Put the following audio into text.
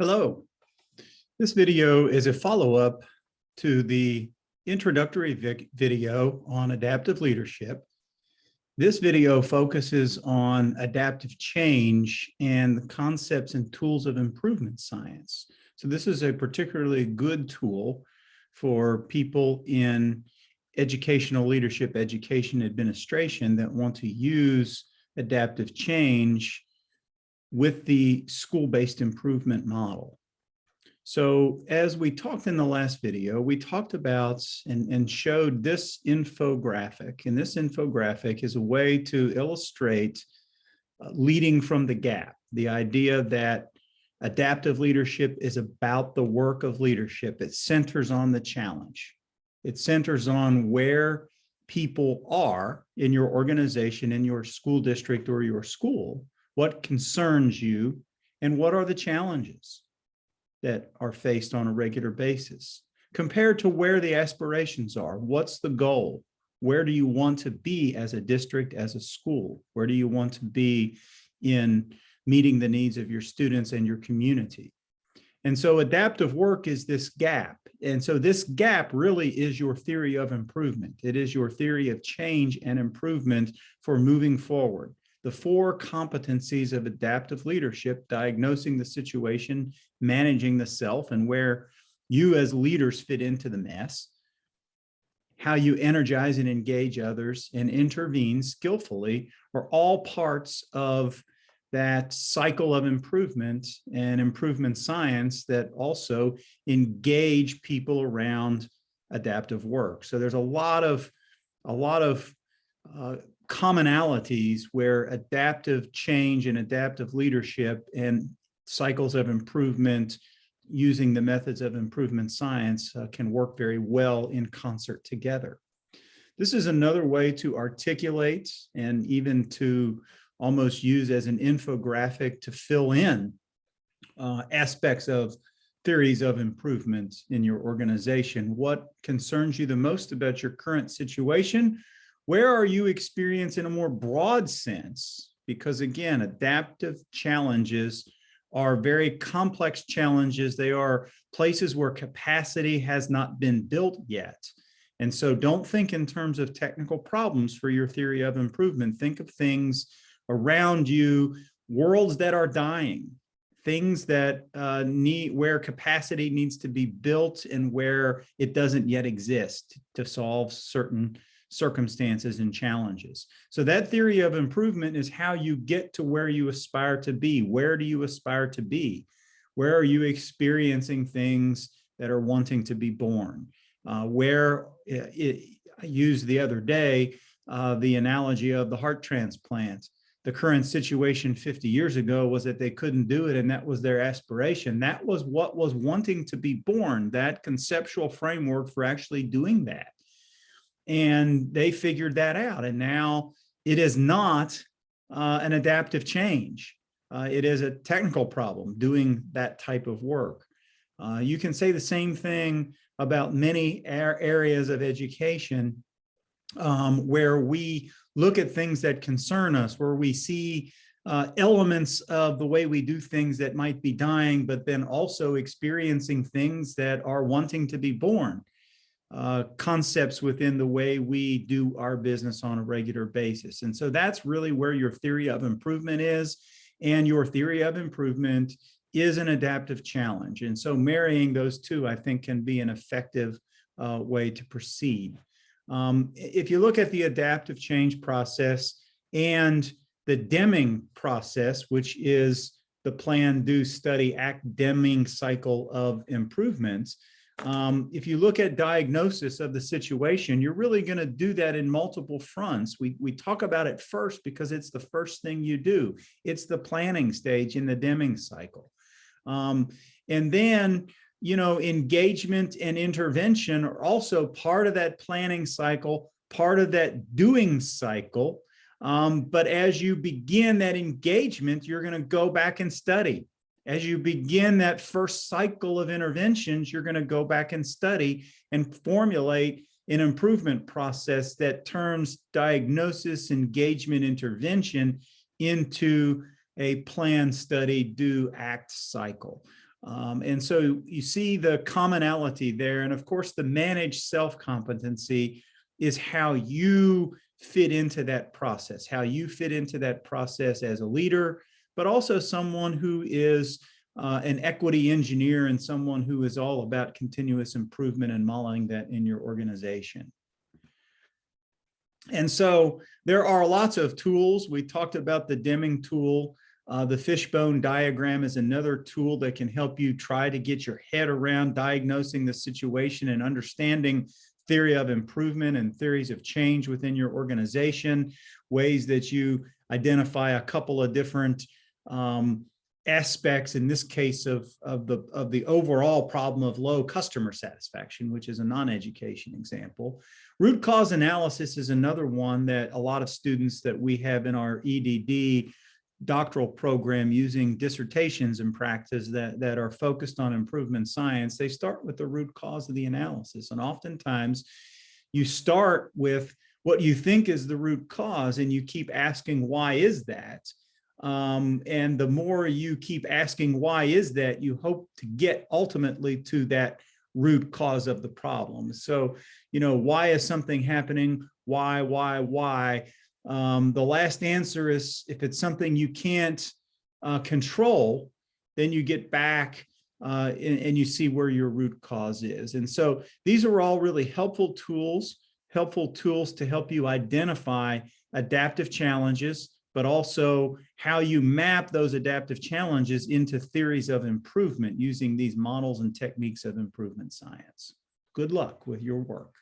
Hello. This video is a follow-up to the introductory video on adaptive leadership. This video focuses on adaptive change and the concepts and tools of improvement science. So this is a particularly good tool for people in educational leadership, education administration that want to use adaptive change with the school-based improvement model. So as we talked in the last video, we talked about and showed this infographic. And this infographic is a way to illustrate leading from the gap, the idea that adaptive leadership is about the work of leadership. It centers on the challenge. It centers on where people are in your organization, in your school district or your school, what concerns you, and what are the challenges that are faced on a regular basis, compared to where the aspirations are. What's the goal? Where do you want to be as a district, as a school? Where do you want to be in meeting the needs of your students and your community? And so adaptive work is this gap. And so this gap really is your theory of improvement. It is your theory of change and improvement for moving forward. The 4 competencies of adaptive leadership: diagnosing the situation, managing the self, and where you as leaders fit into the mess, how you energize and engage others and intervene skillfully, are all parts of that cycle of improvement and improvement science that also engage people around adaptive work. So there's a lot of commonalities where adaptive change and adaptive leadership and cycles of improvement using the methods of improvement science can work very well in concert together. This is another way to articulate and even to almost use as an infographic to fill in aspects of theories of improvement in your organization. What concerns you the most about your current situation? Where are you experiencing a more broad sense? Because again, adaptive challenges are very complex challenges. They are places where capacity has not been built yet. And so don't think in terms of technical problems for your theory of improvement. Think of things around you, worlds that are dying, things that where capacity needs to be built and where it doesn't yet exist to solve certain circumstances and challenges. So that theory of improvement is how you get to where you aspire to be. Where do you aspire to be? Where are you experiencing things that are wanting to be born? I used the other day the analogy of the heart transplant. The current situation 50 years ago was that they couldn't do it, and that was their aspiration. That was what was wanting to be born, that conceptual framework for actually doing that. And they figured that out. And now it is not an adaptive change. It is a technical problem doing that type of work. You can say the same thing about many areas of education where we look at things that concern us, where we see elements of the way we do things that might be dying, but then also experiencing things that are wanting to be born. Concepts within the way we do our business on a regular basis. And so that's really where your theory of improvement is. And your theory of improvement is an adaptive challenge. And so marrying those two, I think, can be an effective way to proceed. If you look at the adaptive change process and the Deming process, which is the plan, do, study, act Deming cycle of improvements, if you look at diagnosis of the situation, you're really going to do that in multiple fronts. We talk about it first because it's the first thing you do. It's the planning stage in the Deming cycle. And then, engagement and intervention are also part of that planning cycle, part of that doing cycle. But as you begin that engagement, you're going to go back and study. As you begin that first cycle of interventions, you're going to go back and study and formulate an improvement process that turns diagnosis, engagement, intervention into a plan, study, do, act cycle. And so you see the commonality there. And of course, the managed self-competency is how you fit into that process, how you fit into that process as a leader, but also someone who is an equity engineer and someone who is all about continuous improvement and modeling that in your organization. And so there are lots of tools. We talked about the Deming tool. The fishbone diagram is another tool that can help you try to get your head around diagnosing the situation and understanding theory of improvement and theories of change within your organization, ways that you identify a couple of different aspects, in this case of the overall problem of low customer satisfaction, which is a non-education example. Root cause analysis is another one that a lot of students that we have in our EDD doctoral program using dissertations in practice that are focused on improvement science, they start with the root cause of the analysis. And oftentimes you start with what you think is the root cause and you keep asking, why is that? And the more you keep asking, why is that, you hope to get ultimately to that root cause of the problem. So, why is something happening? Why? The last answer is, if it's something you can't control, then you get back and you see where your root cause is. And so these are all really helpful tools to help you identify adaptive challenges, but also how you map those adaptive challenges into theories of improvement using these models and techniques of improvement science. Good luck with your work.